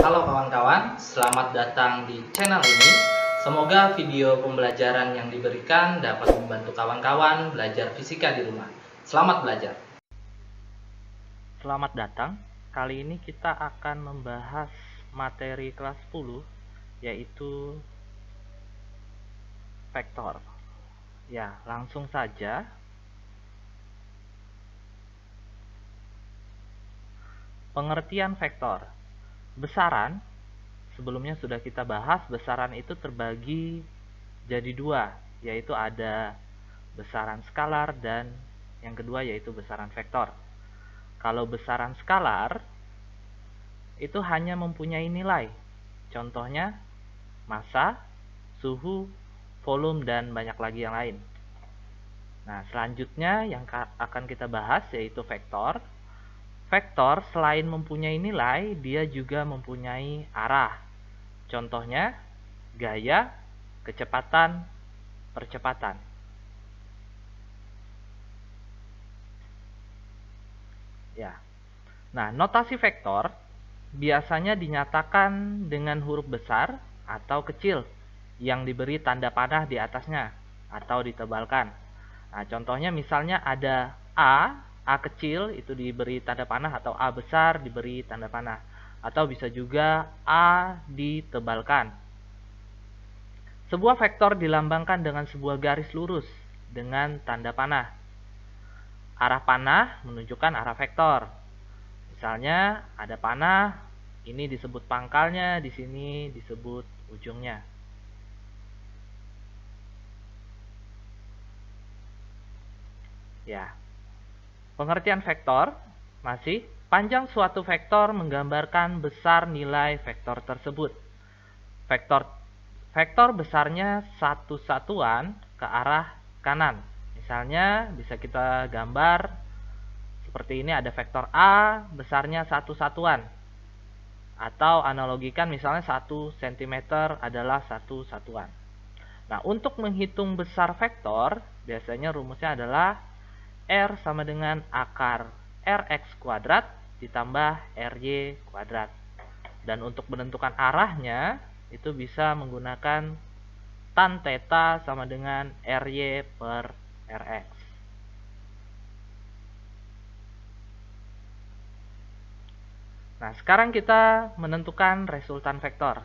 Halo kawan-kawan, selamat datang di channel ini. Semoga video pembelajaran yang diberikan dapat membantu kawan-kawan belajar fisika di rumah. Selamat belajar. Selamat datang. Kali ini kita akan membahas materi kelas 10, yaitu vektor. Ya, langsung saja. Pengertian vektor. Besaran, sebelumnya sudah kita bahas, besaran itu terbagi jadi dua, yaitu ada besaran skalar dan yang kedua yaitu besaran vektor. Kalau besaran skalar itu hanya mempunyai nilai. Contohnya massa, suhu, volume, dan banyak lagi yang lain. Nah, selanjutnya yang akan kita bahas yaitu vektor. Vektor selain mempunyai nilai, dia juga mempunyai arah. Contohnya, gaya, kecepatan, percepatan. Ya. Nah, notasi vektor biasanya dinyatakan dengan huruf besar atau kecil yang diberi tanda panah di atasnya atau ditebalkan. Nah, contohnya misalnya ada A kecil itu diberi tanda panah atau A besar diberi tanda panah. Atau bisa juga A ditebalkan. Sebuah vektor dilambangkan dengan sebuah garis lurus dengan tanda panah. Arah panah menunjukkan arah vektor. Misalnya ada panah, ini disebut pangkalnya, di sini disebut ujungnya. Ya. Pengertian vektor masih panjang suatu vektor menggambarkan besar nilai vektor tersebut. Vektor besarnya satu satuan ke arah kanan. Misalnya bisa kita gambar seperti ini, ada vektor A besarnya satu satuan. Atau analogikan misalnya 1 cm adalah satu satuan. Nah, untuk menghitung besar vektor, biasanya rumusnya adalah R sama dengan akar Rx kuadrat ditambah Ry kuadrat. Dan untuk menentukan arahnya, itu bisa menggunakan tan theta sama dengan Ry per Rx. Nah, sekarang kita menentukan resultan vektor.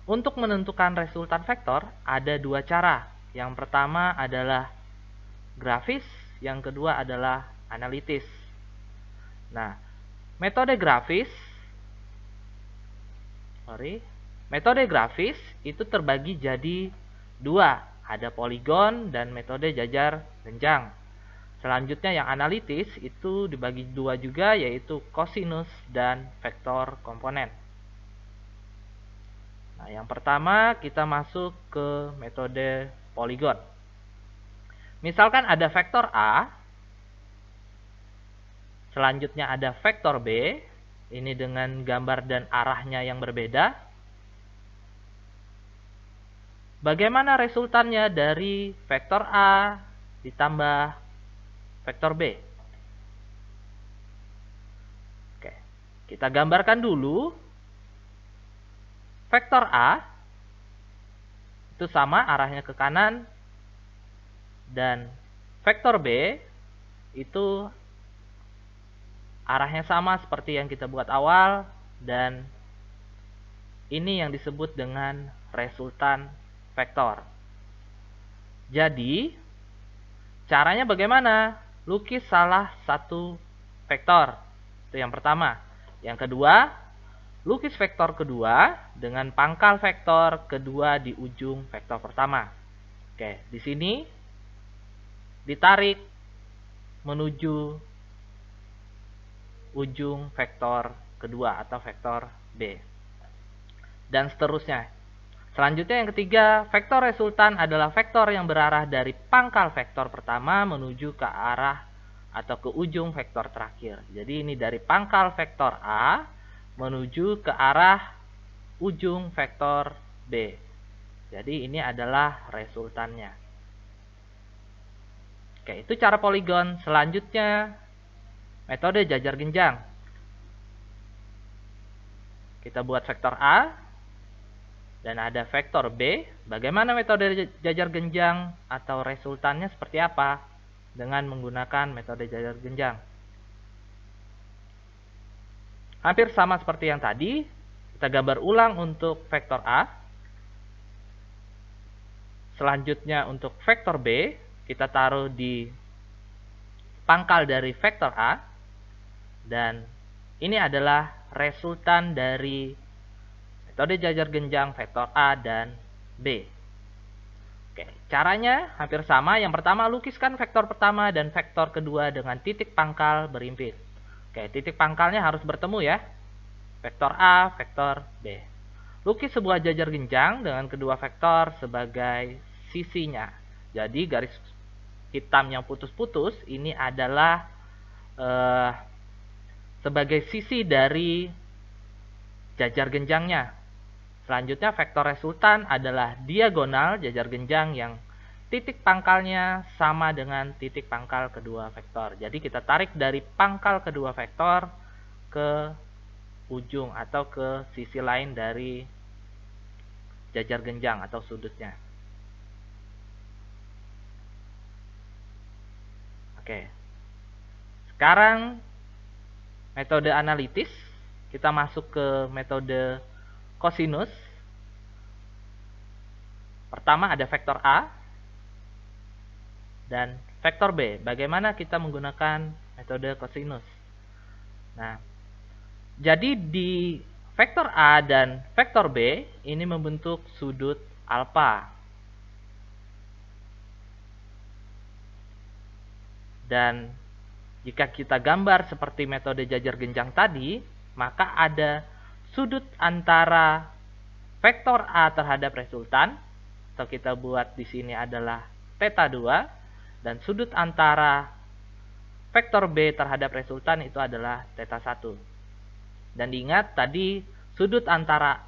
Untuk menentukan resultan vektor, ada dua cara. Yang pertama adalah grafis, yang kedua adalah analitis. Nah, metode grafis itu terbagi jadi dua, ada poligon dan metode jajar genjang. Selanjutnya yang analitis itu dibagi dua juga, yaitu kosinus dan vektor komponen. Nah, yang pertama kita masuk ke metode poligon. Misalkan ada vektor A, selanjutnya ada vektor B, ini dengan gambar dan arahnya yang berbeda. Bagaimana resultannya dari vektor A ditambah vektor B? Oke, kita gambarkan dulu. Vektor A itu sama arahnya ke kanan, dan vektor B itu arahnya sama seperti yang kita buat awal, dan ini yang disebut dengan resultan vektor. Jadi, caranya bagaimana? Lukis salah satu vektor. Itu yang pertama. Yang kedua, lukis vektor kedua dengan pangkal vektor kedua di ujung vektor pertama. Oke, di sini ditarik menuju ujung vektor kedua atau vektor B. Dan seterusnya. Selanjutnya yang ketiga, vektor resultan adalah vektor yang berarah dari pangkal vektor pertama menuju ke arah atau ke ujung vektor terakhir. Jadi ini dari pangkal vektor A menuju ke arah ujung vektor B. Jadi ini adalah resultannya. Oke, itu cara poligon. Selanjutnya metode jajar genjang. kita buat vektor A dan ada vektor B. Bagaimana metode jajar genjang atau resultannya seperti apa dengan menggunakan metode jajar genjang? Hampir sama seperti yang tadi. Kita gambar ulang untuk vektor A. Selanjutnya untuk vektor B, kita taruh di pangkal dari vektor A. Dan ini adalah resultan dari metode jajar genjang vektor A dan B. Oke, caranya hampir sama. Yang pertama, lukiskan vektor pertama dan vektor kedua dengan titik pangkal berimpit. Oke, titik pangkalnya harus bertemu ya. Vektor A, vektor B. Lukis sebuah jajar genjang dengan kedua vektor sebagai sisinya. Jadi garis hitam yang putus-putus ini adalah sebagai sisi dari jajar genjangnya. Selanjutnya vektor resultan adalah diagonal jajar genjang yang titik pangkalnya sama dengan titik pangkal kedua vektor. Jadi kita tarik dari pangkal kedua vektor ke ujung atau ke sisi lain dari jajar genjang atau sudutnya. Oke. Sekarang metode analitis, kita masuk ke metode kosinus. Pertama ada vektor A dan vektor B. Bagaimana kita menggunakan metode kosinus? Nah, jadi di vektor A dan vektor B ini membentuk sudut alfa. Dan jika kita gambar seperti metode jajar genjang tadi, maka ada sudut antara vektor A terhadap resultan, atau kita buat di sini adalah theta 2, dan sudut antara vektor B terhadap resultan itu adalah theta 1. Dan diingat tadi sudut antara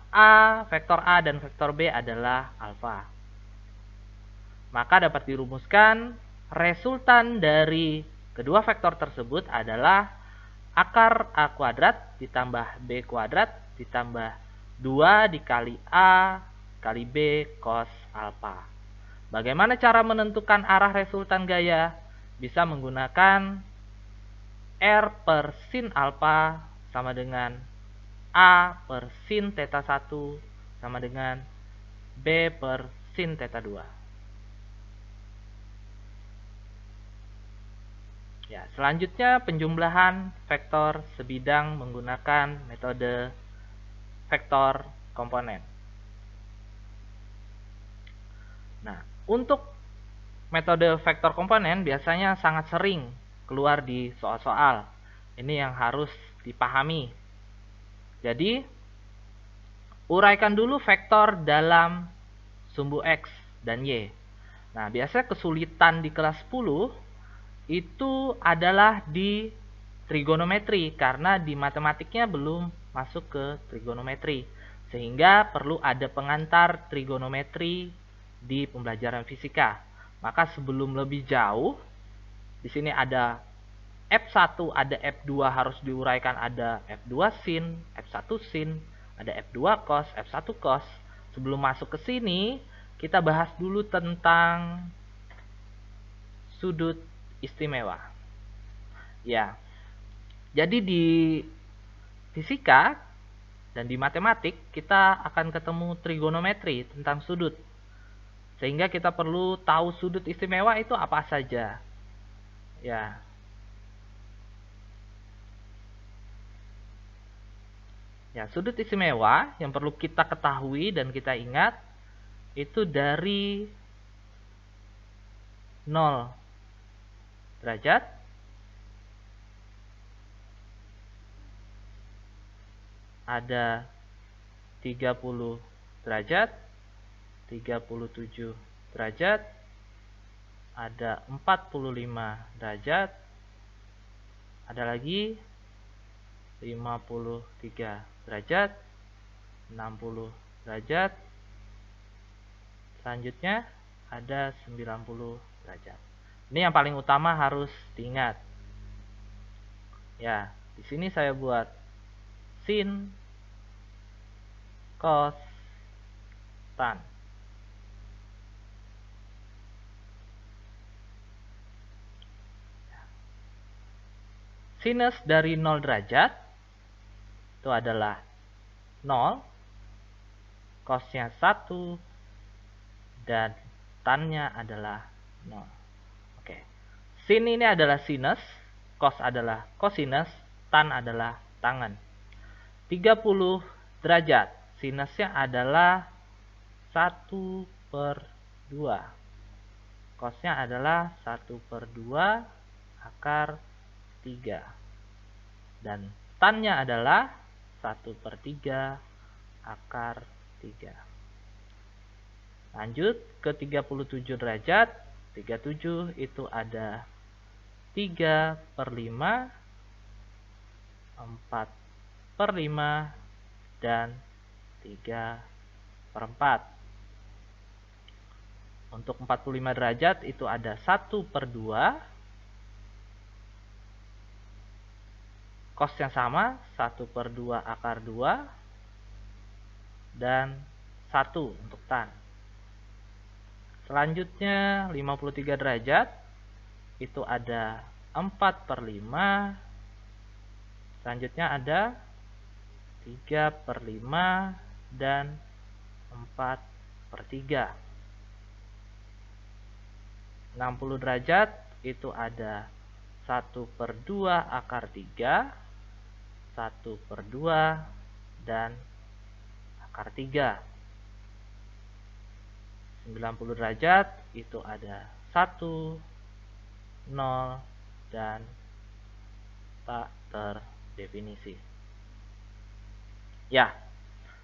vektor A dan vektor B adalah alfa. Maka dapat dirumuskan resultan dari kedua vektor tersebut adalah akar A kuadrat ditambah B kuadrat ditambah 2 dikali A kali B cos alfa. Bagaimana cara menentukan arah resultan gaya? Bisa menggunakan R per sin alfa sama dengan A per sin theta 1 sama dengan B per sin theta 2. Ya, selanjutnya penjumlahan vektor sebidang menggunakan metode vektor komponen. Nah, untuk metode vektor komponen biasanya sangat sering keluar di soal-soal. Ini yang harus dipahami. Jadi, uraikan dulu vektor dalam sumbu X dan Y. Nah, biasanya kesulitan di kelas 10 itu adalah di trigonometri, karena di matematiknya belum masuk ke trigonometri, sehingga perlu ada pengantar trigonometri di pembelajaran fisika. Maka sebelum lebih jauh, di sini ada F1, ada F2 harus diuraikan, ada F2 sin, F1 sin, ada F2 cos, F1 cos. Sebelum masuk ke sini, kita bahas dulu tentang sudut istimewa. Ya. Jadi di fisika dan di matematik kita akan ketemu trigonometri tentang sudut. Sehingga kita perlu tahu sudut istimewa itu apa saja. Ya. Ya, sudut istimewa yang perlu kita ketahui dan kita ingat itu dari 0 derajat ada 30 derajat, 37 derajat, ada 45 derajat, ada lagi 53 derajat, 60 derajat, selanjutnya ada 90 derajat. Ini yang paling utama harus diingat. Ya, di sini saya buat sin cos tan. Sinus dari 0 derajat itu adalah 0, cosnya 1, dan tannya adalah 0. Oke. Sin ini adalah sinus, cos adalah cosinus, tan adalah tangen. 30 derajat. Sinusnya adalah 1/2. Cosnya adalah 1/2 akar 3. Dan tannya adalah 1/3 akar 3. Lanjut ke 37 derajat. 37 itu ada 3/5, 4/5, dan 3/4. Untuk 45 derajat itu ada 1/2. Cos yang sama, 1/2 akar 2, dan 1 untuk tan. Selanjutnya 53 derajat itu ada 4/5. Selanjutnya ada 3/5 dan 4/3. 60 derajat itu ada 1/2 akar 3, 1/2, dan akar 3. 90 derajat itu ada 1, 0, dan tak terdefinisi. Ya,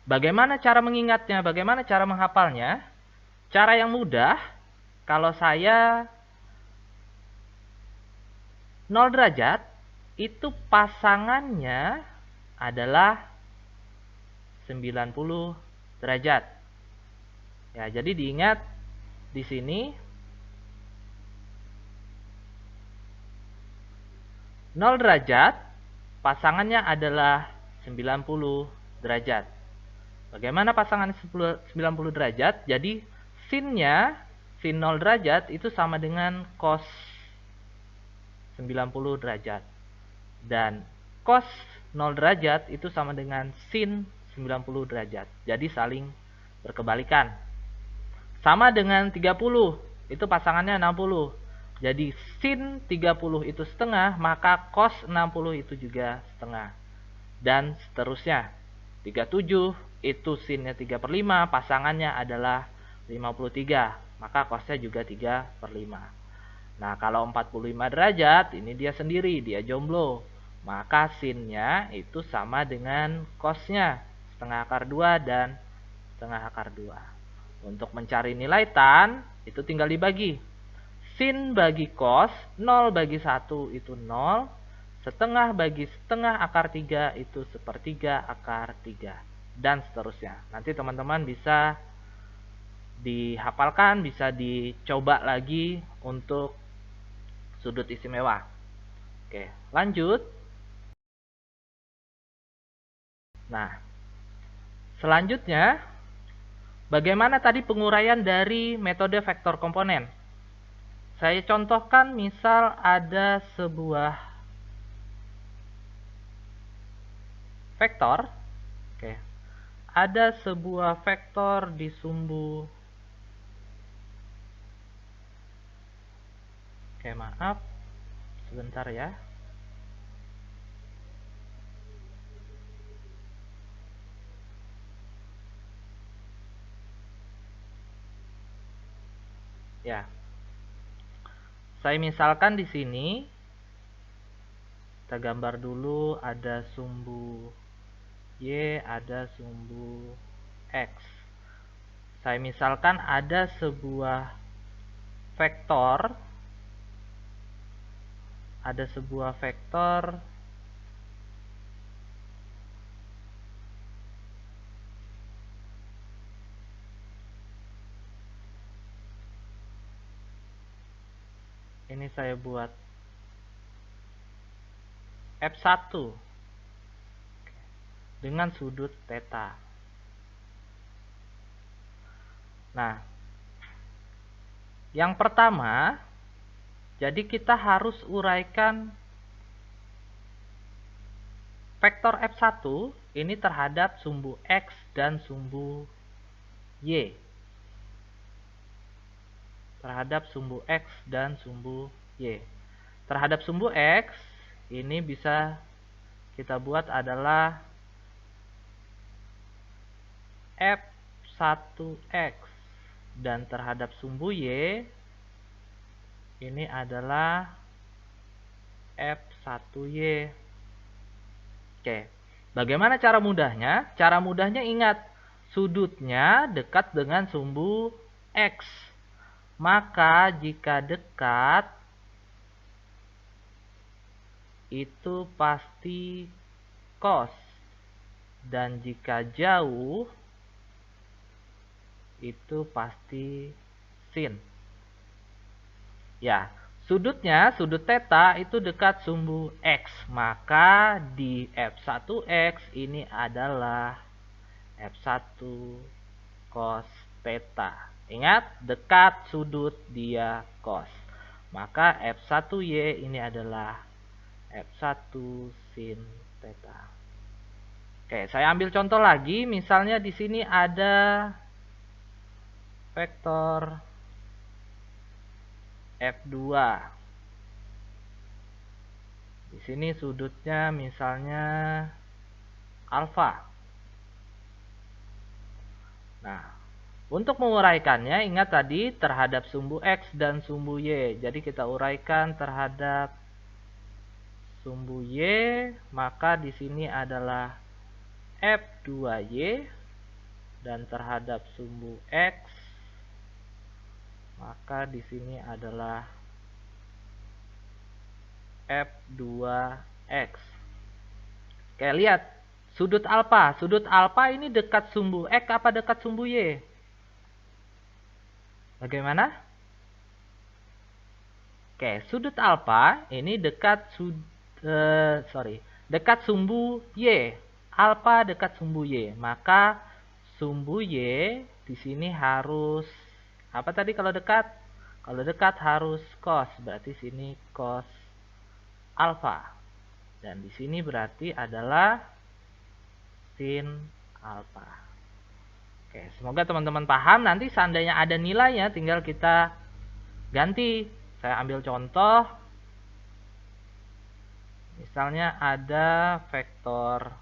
bagaimana cara mengingatnya? Bagaimana cara menghafalnya? Cara yang mudah, kalau saya 0 derajat, itu pasangannya adalah 90 derajat. Ya, jadi diingat di sini 0 derajat pasangannya adalah 90 derajat. Bagaimana pasangan 90 derajat? Jadi sinnya, sin 0 derajat itu sama dengan cos 90 derajat. Dan cos 0 derajat itu sama dengan sin 90 derajat. Jadi saling berkebalikan. Sama dengan 30, itu pasangannya 60. Jadi sin 30 itu setengah, maka cos 60 itu juga setengah. Dan seterusnya. 37 itu sinnya 3/5, pasangannya adalah 53. Maka cosnya juga 3/5. Nah, kalau 45 derajat, ini dia sendiri, dia jomblo. Maka sinnya itu sama dengan cosnya, setengah akar 2 dan setengah akar 2. Untuk mencari nilai tan, itu tinggal dibagi. Sin bagi cos, 0 bagi 1 itu 0. Setengah bagi setengah akar 3 itu 1/3 akar 3. Dan seterusnya. Nanti teman-teman bisa dihafalkan, bisa dicoba lagi untuk sudut istimewa. Oke, lanjut. Nah, selanjutnya, bagaimana tadi penguraian dari metode vektor komponen? Saya contohkan misal ada sebuah vektor. Oke. Ada sebuah vektor di sumbu. Oke, maaf. Sebentar ya. Ya. Saya misalkan di sini kita gambar dulu ada sumbu Y, ada sumbu X. Saya misalkan ada sebuah vektor, ini saya buat F1 dengan sudut theta. Nah, yang pertama, jadi kita harus uraikan vektor F1 ini terhadap sumbu X dan sumbu Y. Terhadap sumbu X dan sumbu Y. Terhadap sumbu X, ini bisa kita buat adalah F1X. Dan terhadap sumbu Y, ini adalah F1Y. Oke, bagaimana cara mudahnya? Cara mudahnya ingat, sudutnya dekat dengan sumbu X. Maka jika dekat, itu pasti cos. Dan jika jauh, itu pasti sin. Ya, sudutnya, sudut theta itu dekat sumbu X. Maka di F1X ini adalah F1 cos theta. Ingat, dekat sudut dia cos. Maka F1Y ini adalah F1 sin theta. Oke, saya ambil contoh lagi. Misalnya di sini ada vektor F2. Di sini sudutnya misalnya alfa. Nah, untuk menguraikannya, ingat tadi terhadap sumbu X dan sumbu Y. Jadi kita uraikan terhadap sumbu Y, maka di sini adalah F2Y. Dan terhadap sumbu X, maka di sini adalah F2X. Oke, lihat. Sudut alfa. Sudut alfa ini dekat sumbu X apa dekat sumbu Y? Bagaimana? Oke, sudut alfa ini dekat dekat sumbu Y. Alfa dekat sumbu Y. Maka sumbu Y di sini harus apa tadi kalau dekat? Kalau dekat harus cos. Berarti sini cos alfa. Dan di sini berarti adalah sin alfa. Oke, semoga teman-teman paham. Nanti seandainya ada nilainya tinggal kita ganti. Saya ambil contoh. Misalnya ada vektor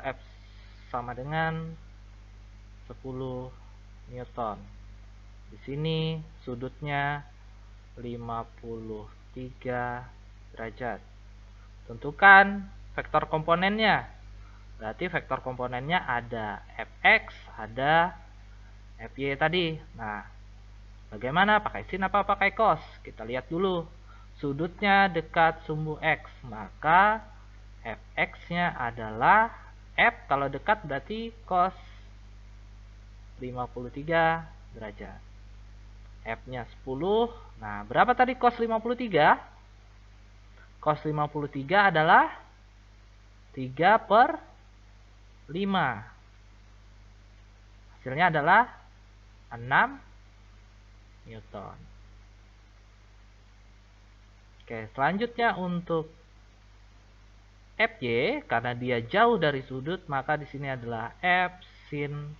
F sama dengan 10 Newton. Di sini sudutnya 53 derajat. Tentukan vektor komponennya. Berarti vektor komponennya ada Fx, ada Fy tadi. Nah, bagaimana? Pakai sin apa pakai cos? Kita lihat dulu. Sudutnya dekat sumbu X, maka Fx-nya adalah F kalau dekat berarti cos 53 derajat. F-nya 10. Nah, berapa tadi cos 53? Cos 53 adalah 3/5. Hasilnya adalah 6 Newton. Oke, selanjutnya untuk Fy, karena dia jauh dari sudut, maka di sini adalah F sin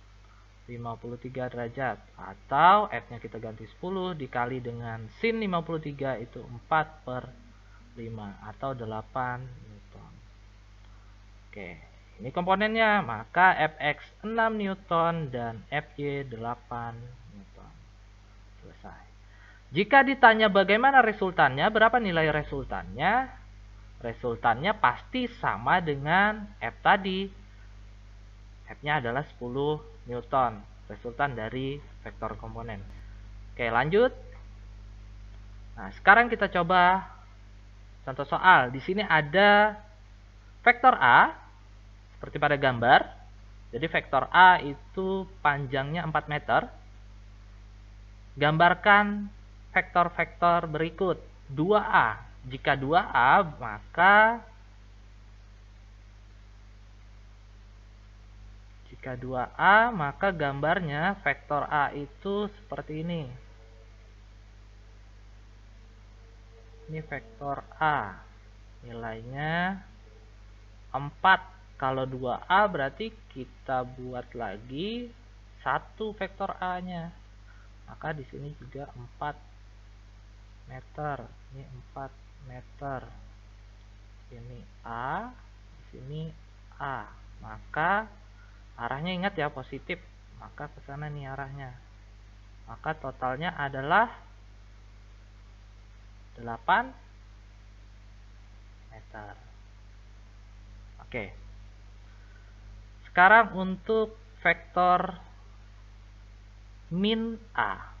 53 derajat. Atau F-nya kita ganti 10 dikali dengan sin 53 itu 4/5 atau 8 Newton. Oke, ini komponennya. Maka Fx 6 Newton dan Fy 8 Newton. Selesai. Jika ditanya bagaimana resultannya, berapa nilai resultannya? Resultannya pasti sama dengan F tadi. F-nya adalah 10 Newton. Resultan dari vektor komponen. Oke, lanjut. Nah, sekarang kita coba contoh soal. Di sini ada vektor A, seperti pada gambar. Jadi vektor A itu panjangnya 4 meter. Gambarkan vektor-vektor berikut. 2A. Jika 2A, maka Jika 2A, maka gambarnya vektor A itu seperti ini. Ini vektor A. Nilainya 4. Kalau 2A berarti kita buat lagi 1 vektor A-nya. Maka di sini juga 4 meter. Ini 4 meter. Ini A, di sini A. Maka arahnya ingat ya positif. Maka ke sana nih arahnya. Maka totalnya adalah 8 meter. Oke. Sekarang untuk vektor min A.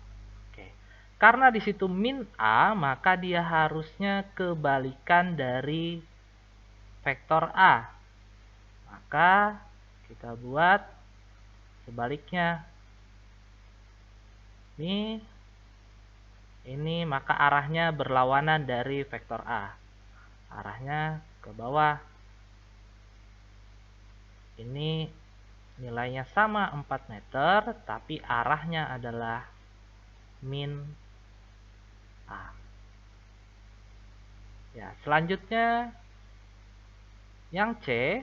Oke. Karena di situ min A, maka dia harusnya kebalikan dari vektor A. Maka kita buat sebaliknya. Ini maka arahnya berlawanan dari vektor A. Arahnya ke bawah. Ini nilainya sama 4 meter, tapi arahnya adalah min A. Ya, selanjutnya yang C,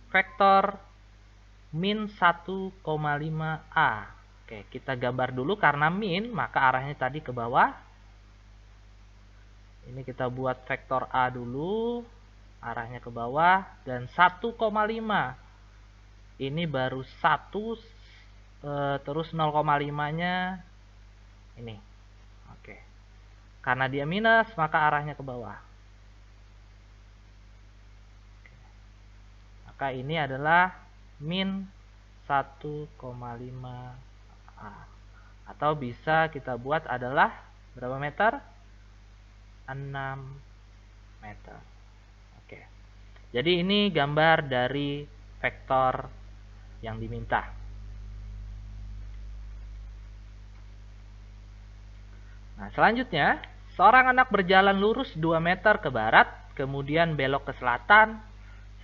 vektor min 1,5A. Oke, kita gambar dulu karena min, maka arahnya tadi ke bawah. Ini kita buat vektor A dulu, arahnya ke bawah, dan 1,5. Ini baru 1, terus 0,5-nya ini. Oke. Karena dia minus, maka arahnya ke bawah. Oke. Maka ini adalah min 1,5 A. Atau bisa kita buat adalah berapa meter? 6 meter. Oke. Jadi ini gambar dari vektor yang diminta. Nah, selanjutnya, seorang anak berjalan lurus 2 meter ke barat, kemudian belok ke selatan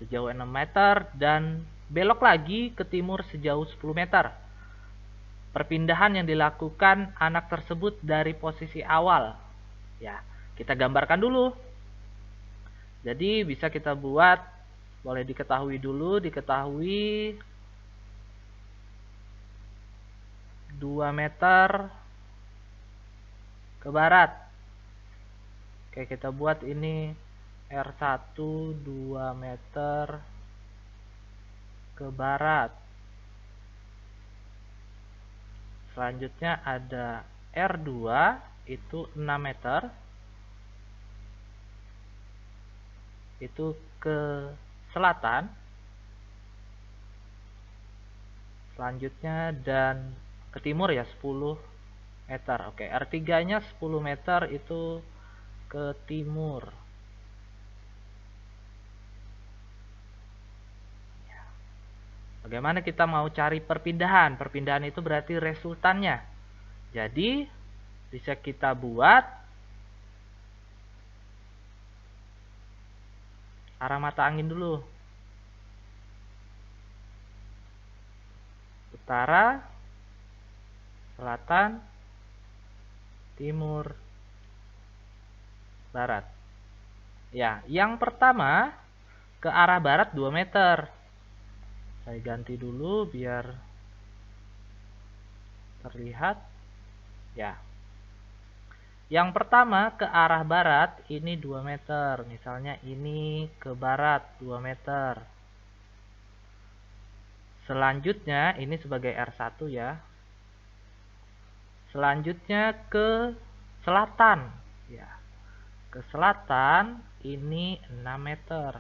sejauh 6 meter, dan belok lagi ke timur sejauh 10 meter. Perpindahan yang dilakukan anak tersebut dari posisi awal. Ya, kita gambarkan dulu. Jadi bisa kita buat, boleh diketahui dulu, diketahui 2 meter ke barat. Oke, kita buat ini R1 2 meter ke barat. Selanjutnya ada R2 itu 6 meter. Itu ke selatan. Selanjutnya dan ke timur ya 10 meter. Oke, R3-nya 10 meter itu ke timur. Bagaimana kita mau cari perpindahan? Perpindahan itu berarti resultannya. Jadi, bisa kita buat arah mata angin dulu. Utara, selatan, timur, barat. Ya, yang pertama ke arah barat 2 meter. Saya ganti dulu biar terlihat. Ya. Yang pertama ke arah barat ini 2 meter. Misalnya ini ke barat 2 meter. Selanjutnya ini sebagai R1 ya. Selanjutnya ke selatan. Ya. Ke selatan ini 6 meter.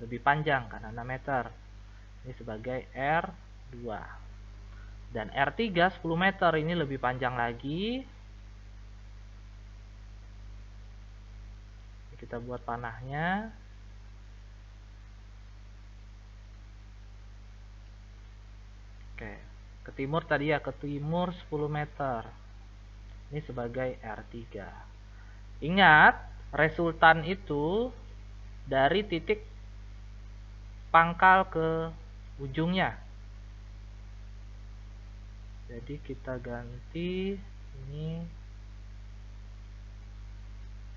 Lebih panjang karena 6 meter. Ini sebagai R2. Dan R3 10 meter, ini lebih panjang lagi. Kita buat panahnya. Oke, ke timur tadi ya, ke timur 10 meter. Ini sebagai R3. Ingat, resultan itu dari titik pangkal ke ujungnya. Jadi kita ganti ini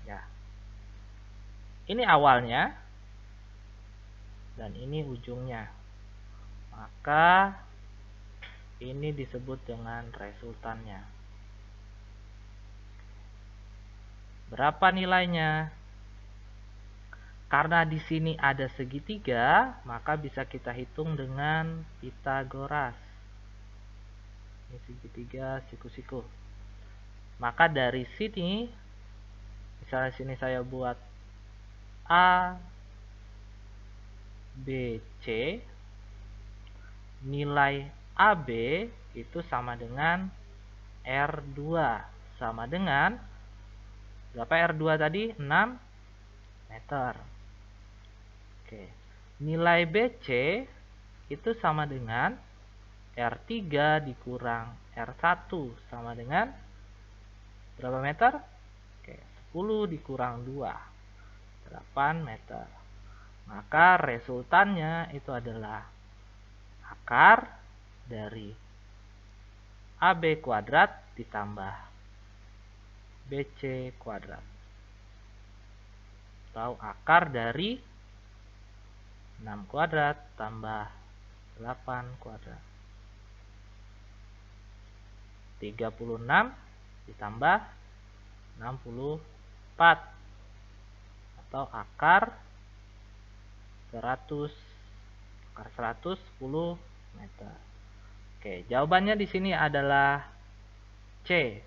ya. Ini awalnya dan ini ujungnya. Maka ini disebut dengan resultannya. Berapa nilainya? Karena di sini ada segitiga, maka bisa kita hitung dengan Pitagoras. Ini segitiga siku-siku. Maka dari sini, misalnya sini saya buat A, B, C, nilai AB itu sama dengan R2, sama dengan berapa R2 tadi? 6 meter. Oke. Nilai BC itu sama dengan R3 dikurang R1 sama dengan berapa meter? Oke, 10 dikurang 2, 8 meter. Maka resultannya itu adalah akar dari AB kuadrat ditambah BC kuadrat. Atau akar dari 6 kuadrat tambah 8 kuadrat. 36 ditambah 64. Atau akar 100. Akar 100 10 meter. Oke, jawabannya di sini adalah C.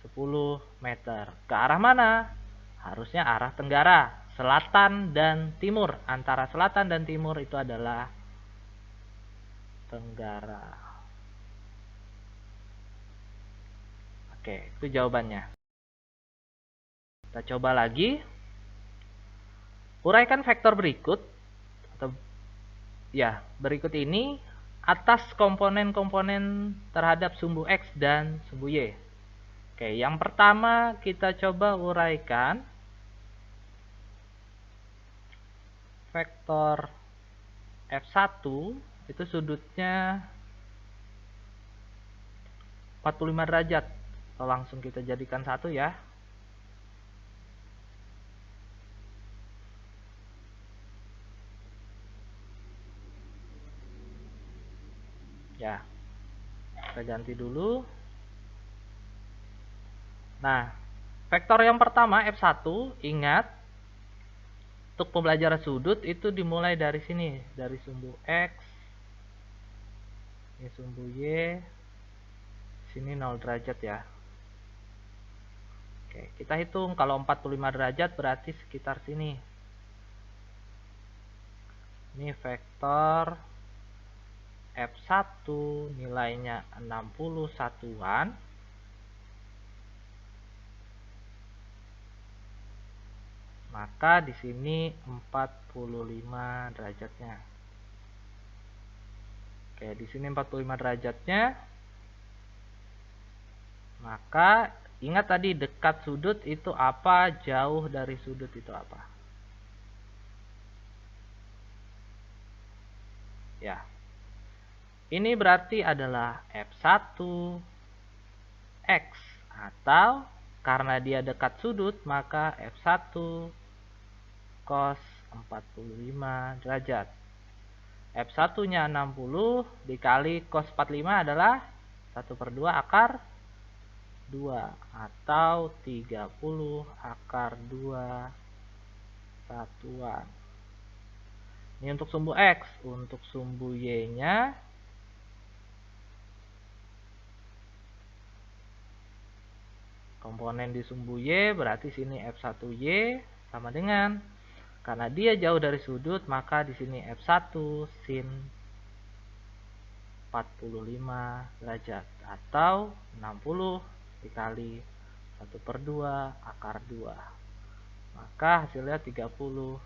10 meter. Ke arah mana? Harusnya arah tenggara, selatan dan timur. Antara selatan dan timur itu adalah tenggara. Oke, itu jawabannya. Kita coba lagi. Uraikan vektor berikut atau ya, berikut ini atas komponen-komponen terhadap sumbu X dan sumbu Y. Oke, yang pertama kita coba uraikan vektor F1 itu sudutnya 45 derajat. Langsung kita jadikan 1 ya. Ya, kita ganti dulu. Nah, vektor yang pertama F1, ingat untuk pembelajaran sudut itu dimulai dari sini, dari sumbu X, ini sumbu Y, sini 0 derajat ya. Oke, kita hitung kalau 45 derajat berarti sekitar sini. Ini vektor F1 nilainya 61-an. Maka di sini 45 derajatnya. Oke, di sini 45 derajatnya. Maka ingat tadi dekat sudut itu apa, jauh dari sudut itu apa. Ya. Ini berarti adalah F1 X atau karena dia dekat sudut maka F1 cos 45 derajat. F1 nya 60 dikali cos 45 adalah 1/2 akar 2 atau 30 akar 2 satuan. Ini untuk sumbu X. Untuk sumbu Y nya komponen di sumbu Y berarti sini F1Y sama dengan, karena dia jauh dari sudut maka di sini F1 sin 45 derajat atau 60 dikali 1/2 akar 2. Maka hasilnya 30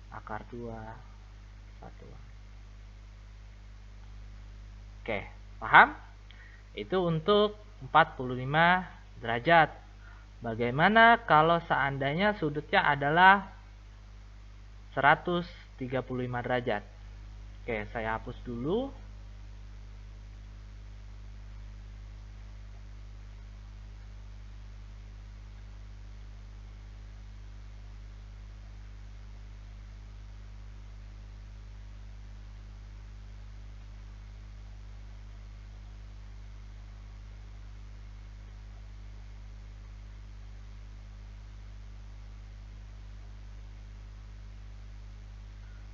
akar 2 satuan. Oke, paham? Itu untuk 45 derajat. Bagaimana kalau seandainya sudutnya adalah 100 derajat. Oke, saya hapus dulu.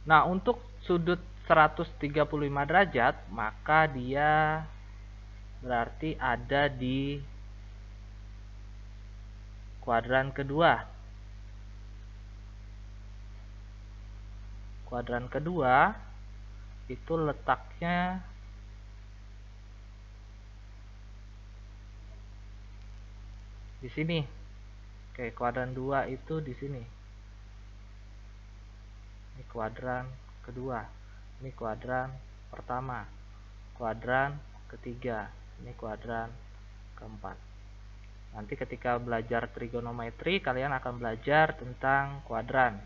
Nah, untuk sudut 135 derajat, maka dia berarti ada di kuadran kedua. Kuadran kedua itu letaknya di sini. Oke, kuadran 2 itu di sini. Ini kuadran kedua. Ini kuadran pertama. Kuadran ketiga. Ini kuadran keempat. Nanti ketika belajar trigonometri, kalian akan belajar tentang kuadran.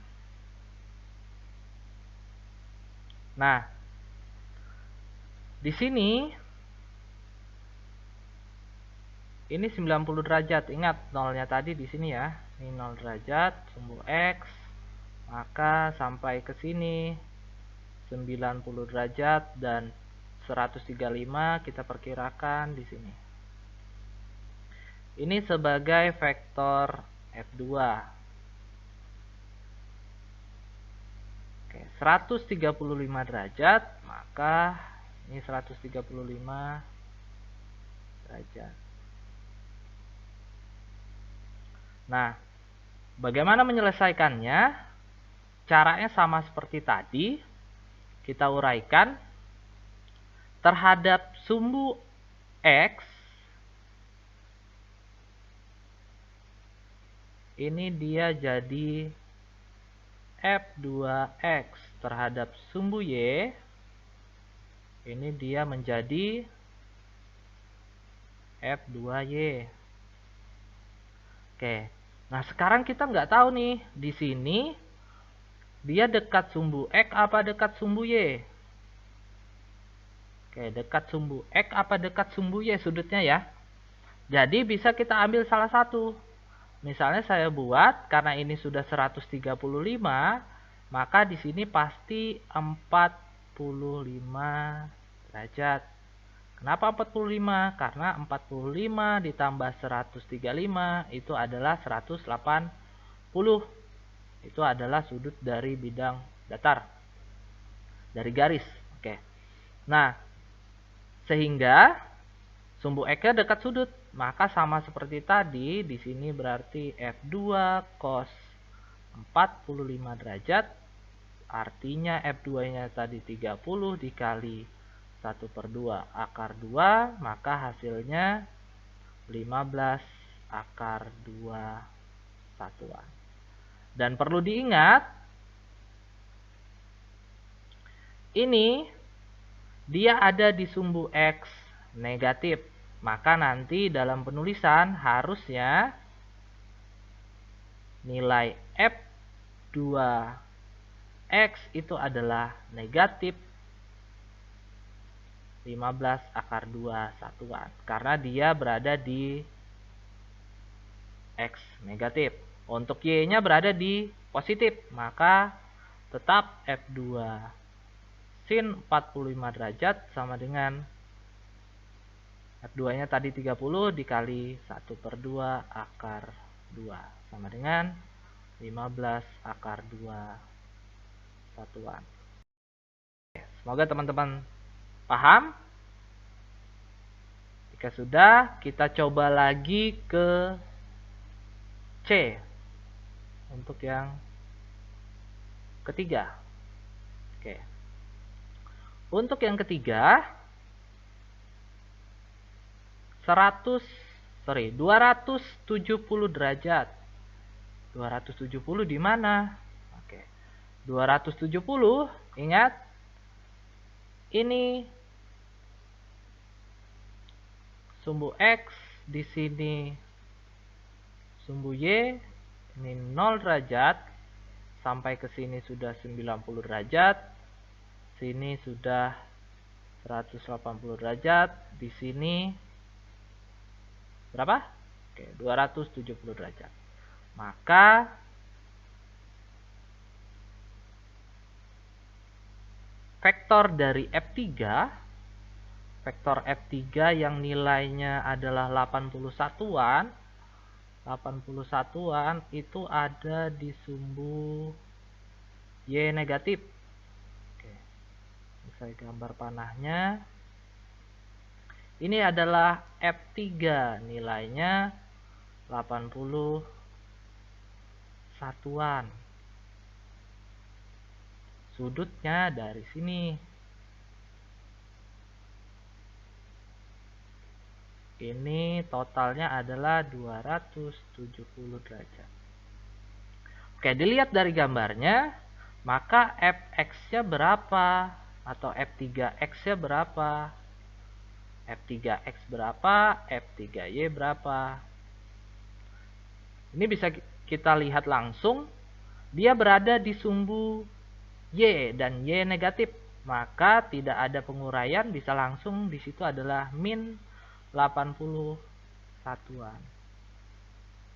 Nah, di sini ini 90 derajat. Ingat nolnya tadi di sini ya. Ini 0 derajat, sumbu X. Maka sampai ke sini 90 derajat dan 135 kita perkirakan di sini. Ini sebagai vektor F2. Oke, 135 derajat, maka ini 135 derajat. Nah, bagaimana menyelesaikannya? Caranya sama seperti tadi. Kita uraikan terhadap sumbu X. Ini dia jadi F2X terhadap sumbu Y. Ini dia menjadi F2Y. Oke. Nah, sekarang kita nggak tahu nih di sini dia dekat sumbu X apa dekat sumbu Y? Oke, dekat sumbu X apa dekat sumbu Y sudutnya ya. Jadi bisa kita ambil salah satu. Misalnya saya buat, karena ini sudah 135, maka di sini pasti 45 derajat. Kenapa 45? Karena 45 ditambah 135 itu adalah 180. Itu adalah sudut dari bidang datar. Dari garis. Oke. Nah, sehingga sumbu X-nya dekat sudut. Maka sama seperti tadi, di sini berarti F2 cos 45 derajat. Artinya F2-nya tadi 30 dikali 1/2 akar 2. Maka hasilnya 15 akar 2 satuan. Dan perlu diingat, ini dia ada di sumbu X negatif. Maka nanti dalam penulisan harusnya nilai F2X itu adalah negatif 15 akar 2 satuan. Karena dia berada di X negatif. Untuk Y-nya berada di positif, maka tetap F2 sin 45 derajat sama dengan F2-nya tadi 30 dikali 1/2 akar 2 sama dengan 15 akar 2 satuan. Semoga teman-teman paham. Jika sudah, kita coba lagi ke C. Untuk yang ketiga. Oke. Untuk yang ketiga 270 derajat. 270 di mana? Oke. 270 ingat ini sumbu X, di sini sumbu Y, ini 0 derajat sampai ke sini sudah 90 derajat. Sini sudah 180 derajat. Di sini berapa? Oke, 270 derajat. Maka vektor dari F3 yang nilainya adalah 81-an, itu ada di sumbu Y negatif. Oke, saya gambar panahnya. Ini adalah F3, nilainya 81-an. Sudutnya dari sini. Ini totalnya adalah 270 derajat. Oke, dilihat dari gambarnya, maka Fx-nya berapa? Atau F3x-nya berapa? F3x berapa? F3y berapa? Ini bisa kita lihat langsung. Dia berada di sumbu Y dan Y negatif. Maka tidak ada penguraian, bisa langsung di situ adalah min 81-an.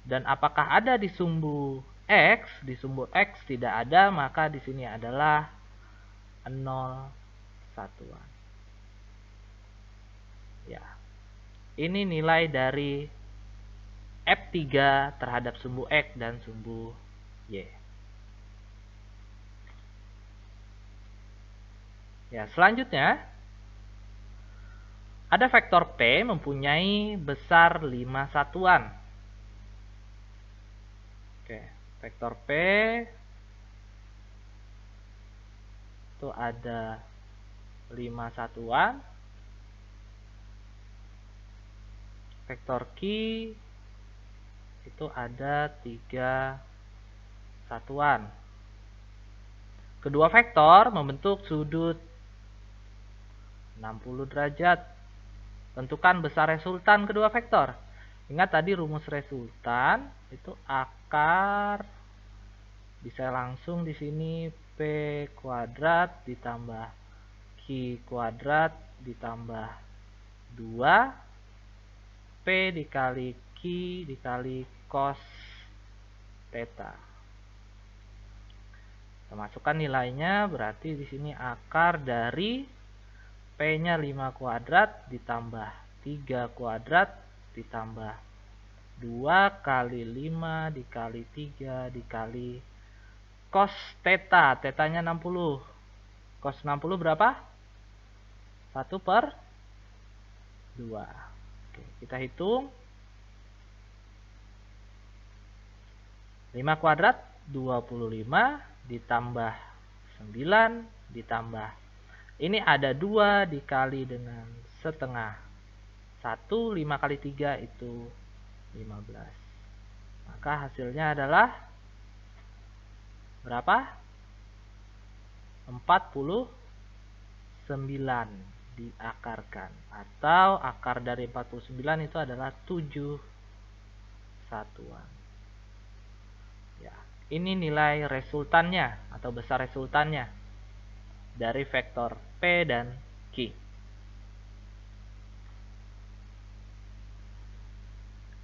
Dan apakah ada di sumbu X? Di sumbu X tidak ada, maka di sini adalah 0,1-an. Ya. Ini nilai dari F3 terhadap sumbu X dan sumbu Y. Ya, selanjutnya ada vektor P mempunyai besar 5 satuan. Oke, vektor P itu ada 5 satuan. Vektor Q itu ada 3 satuan. Kedua vektor membentuk sudut 60 derajat. Tentukan besar resultan kedua vektor. Ingat tadi rumus resultan itu akar, bisa langsung di sini P kuadrat ditambah Q kuadrat ditambah 2 P dikali Q dikali cos theta. Kita masukkan nilainya, berarti di sini akar dari P-nya 5 kuadrat ditambah 3 kuadrat ditambah 2 kali 5 dikali 3 dikali cos theta. Theta-nya 60. Cos 60 berapa? 1/2. Oke, kita hitung. 5 kuadrat 25 ditambah 9 ditambah. Ini ada 2 dikali dengan setengah. 1, 5 kali 3 itu 15. Maka hasilnya adalah berapa? 49 diakarkan. Atau akar dari 49 itu adalah 7 satuan. Ya, ini nilai resultannya atau besar resultannya dari vektor P dan Q.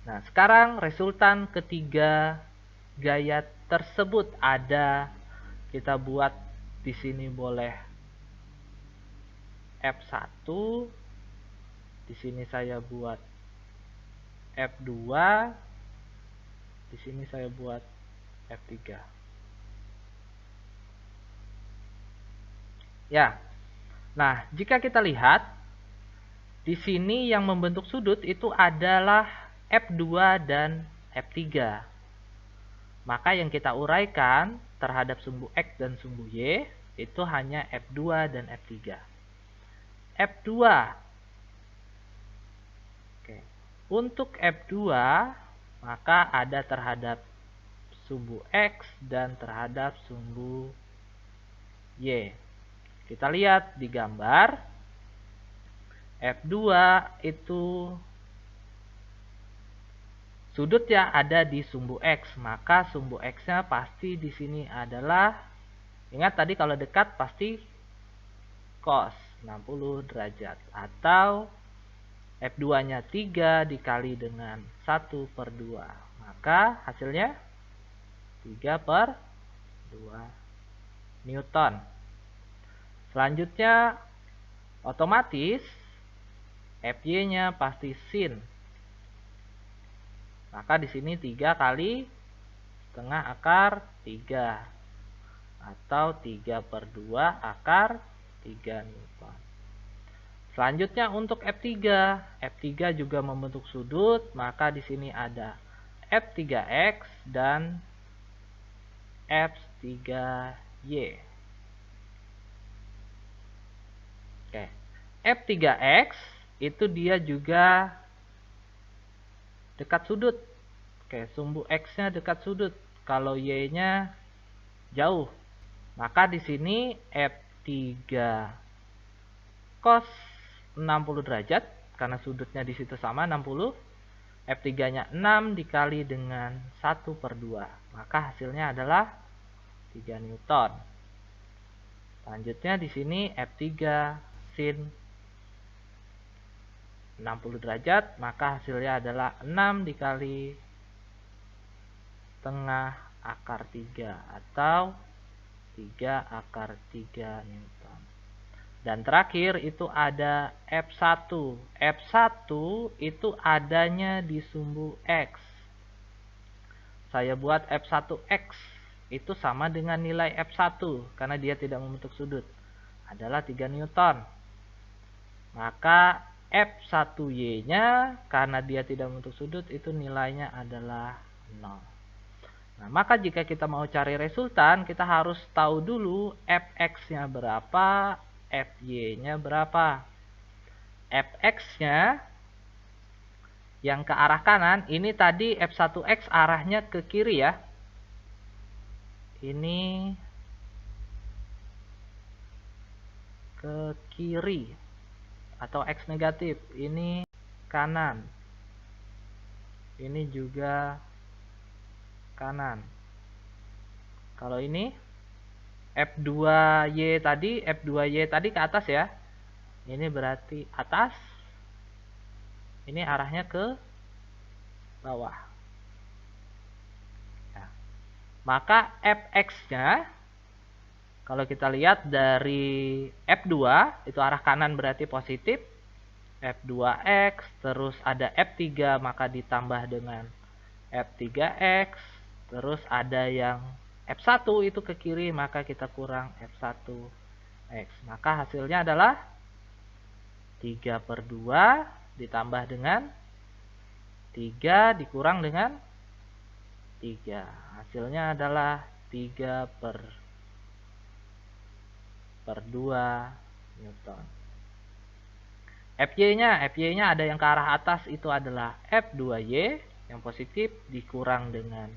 Nah, sekarang resultan ketiga gaya tersebut ada, kita buat di sini boleh F1, di sini saya buat F2, di sini saya buat F3. Ya. Nah, jika kita lihat di sini yang membentuk sudut itu adalah F2 dan F3. Maka yang kita uraikan terhadap sumbu X dan sumbu Y itu hanya F2 dan F3. F2. Oke. Untuk F2 maka ada terhadap sumbu X dan terhadap sumbu Y. Kita lihat di gambar. F2 itu Sudut yang ada di sumbu X, maka sumbu X-nya pasti di sini adalah, ingat tadi kalau dekat pasti cos 60 derajat, atau F2-nya 3 dikali dengan 1/2, maka hasilnya 3/2 Newton. Selanjutnya otomatis Fy-nya pasti sin. Maka di sini 3 kali setengah akar 3 atau 3/2 akar 3 Newton. Selanjutnya untuk F3. F3 juga membentuk sudut, maka di sini ada F3X dan F3Y. Oke. F3X itu dia juga dekat sudut. Oke, sumbu X-nya dekat sudut. Kalau Y-nya jauh. Maka di sini F3 cos 60 derajat karena sudutnya di situ sama 60. F3-nya 6 dikali dengan 1/2. Maka hasilnya adalah 3 Newton. Selanjutnya di sini F3 sin 60 derajat, maka hasilnya adalah 6 dikali setengah akar 3 atau 3 akar 3 Newton. Dan terakhir itu ada F1. F1 itu adanya di sumbu X. Saya buat F1X itu sama dengan nilai F1 karena dia tidak membentuk sudut, adalah 3 Newton. Maka F1Y-nya karena dia tidak membentuk sudut itu nilainya adalah 0. Nah, maka jika kita mau cari resultan, kita harus tahu dulu Fx-nya berapa, Fy-nya berapa. Fx-nya yang ke arah kanan, ini tadi F1X arahnya ke kiri ya. Ini ke kiri. Atau X negatif, ini kanan, ini juga kanan. Kalau ini F2Y tadi ke atas ya, ini berarti atas, ini arahnya ke bawah ya. Maka Fx-nya kalau kita lihat dari F2 itu arah kanan berarti positif, F2X, terus ada F3 maka ditambah dengan F3X, terus ada yang F1 itu ke kiri maka kita kurang F1X. Maka hasilnya adalah 3/2 ditambah dengan 3 dikurang dengan 3. Hasilnya adalah 3/2 Newton. Fy-nya ada yang ke arah atas itu adalah F2Y yang positif dikurang dengan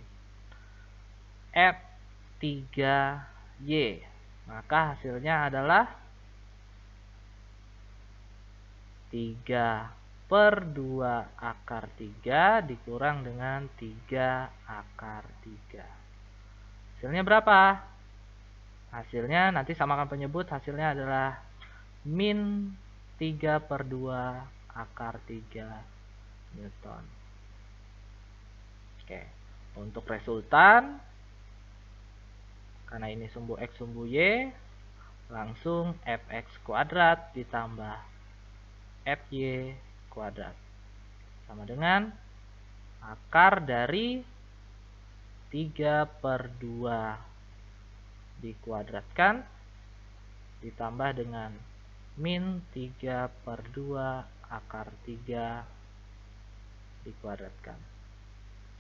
F3Y. Maka hasilnya adalah 3/2 akar 3 dikurang dengan 3 akar 3. Hasilnya berapa? Hasilnya nanti samakan penyebut, hasilnya adalah min 3/2 akar 3 Newton. Oke, untuk resultan, karena ini sumbu X sumbu Y, langsung Fx kuadrat ditambah Fy kuadrat sama dengan akar dari 3/2 dikuadratkan ditambah dengan min 3/2 akar 3 dikuadratkan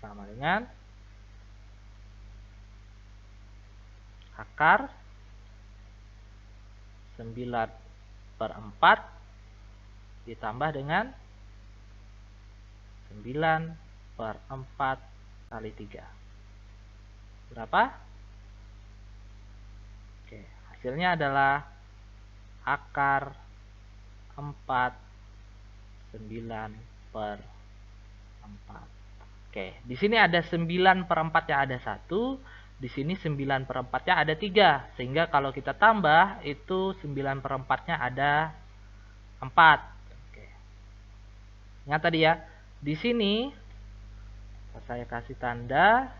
sama dengan akar 9/4 ditambah dengan 9/4 kali 3. Berapa? Oke, hasilnya adalah akar 4 9/4. Oke, di sini ada 9/4-nya ada 1, di sini 9/4-nya ada 3. Sehingga kalau kita tambah, itu 9/4-nya ada 4. Oke. Ingat tadi ya, di sini saya kasih tanda.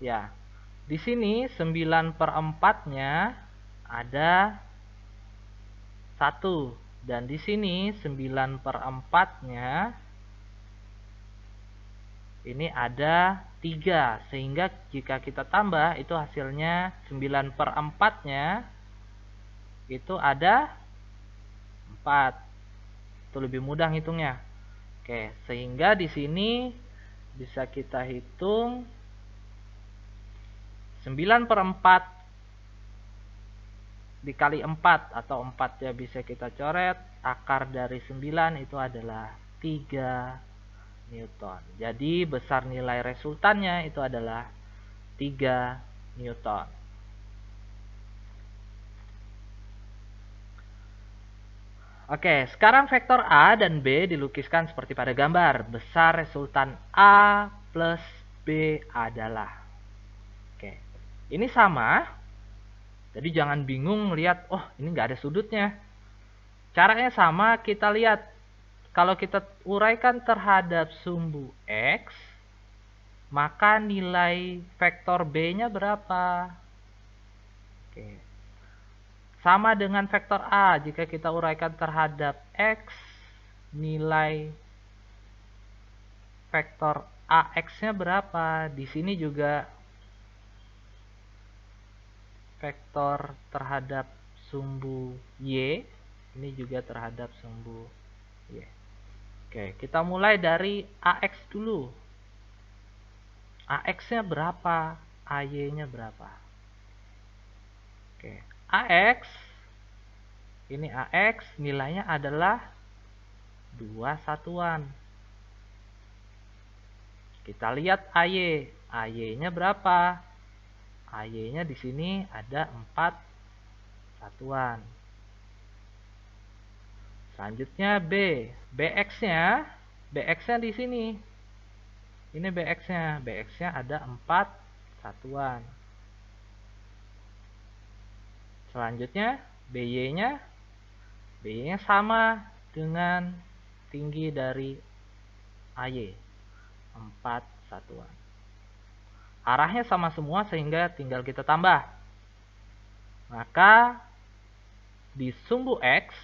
Ya, di sini 9/4-nya ada 1. Dan di sini 9/4-nya ini ada 3. Sehingga jika kita tambah, itu hasilnya 9/4-nya itu ada 4. Itu lebih mudah hitungnya. Oke, sehingga di sini bisa kita hitung 9/4 dikali 4, atau 4 ya bisa kita coret. Akar dari 9 itu adalah 3 Newton. Jadi besar nilai resultannya itu adalah 3 Newton. Oke, sekarang vektor A dan B dilukiskan seperti pada gambar. Besar resultan A plus B adalah. Oke, ini sama. Jadi jangan bingung lihat, oh ini nggak ada sudutnya. Caranya sama, kita lihat. Kalau kita uraikan terhadap sumbu X, maka nilai vektor B-nya berapa? Oke. Sama dengan vektor A, jika kita uraikan terhadap X, nilai vektor AX-nya berapa? Di sini juga vektor terhadap sumbu Y, ini juga terhadap sumbu Y. Oke, kita mulai dari AX dulu. AX-nya berapa? AY-nya berapa? Oke, AX, ini AX, nilainya adalah 2 satuan. Kita lihat AY. AY-nya berapa? AY-nya di sini ada 4 satuan. Selanjutnya B. BX-nya di sini. Ini BX-nya. BX-nya ada 4 satuan. Selanjutnya BY-nya. BY-nya sama dengan tinggi dari AY. 4 satuan. Arahnya sama semua sehingga tinggal kita tambah. Maka di sumbu X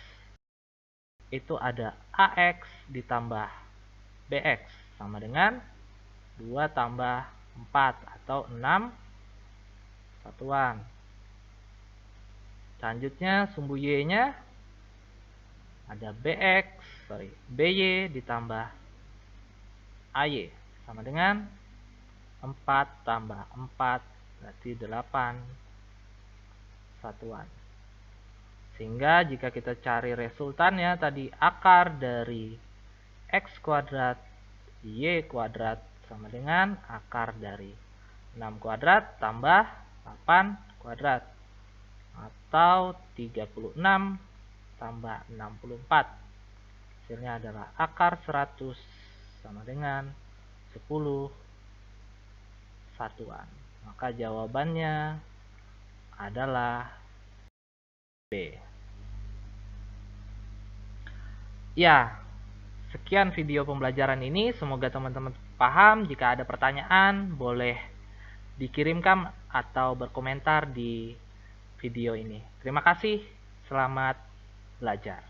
itu ada AX ditambah BX sama dengan 2 tambah 4 atau 6 satuan. Selanjutnya sumbu Y-nya ada BY ditambah AY sama dengan 4 tambah 4 berarti 8 satuan. Sehingga jika kita cari resultannya tadi, akar dari X kuadrat Y kuadrat sama dengan akar dari 6 kuadrat tambah 8 kuadrat, atau 36 tambah 64. Hasilnya adalah akar 100 sama dengan 10 satuan. Maka jawabannya adalah B. Ya, sekian video pembelajaran ini. Semoga teman-teman paham. Jika ada pertanyaan, boleh dikirimkan atau berkomentar di video ini. Terima kasih. Selamat belajar.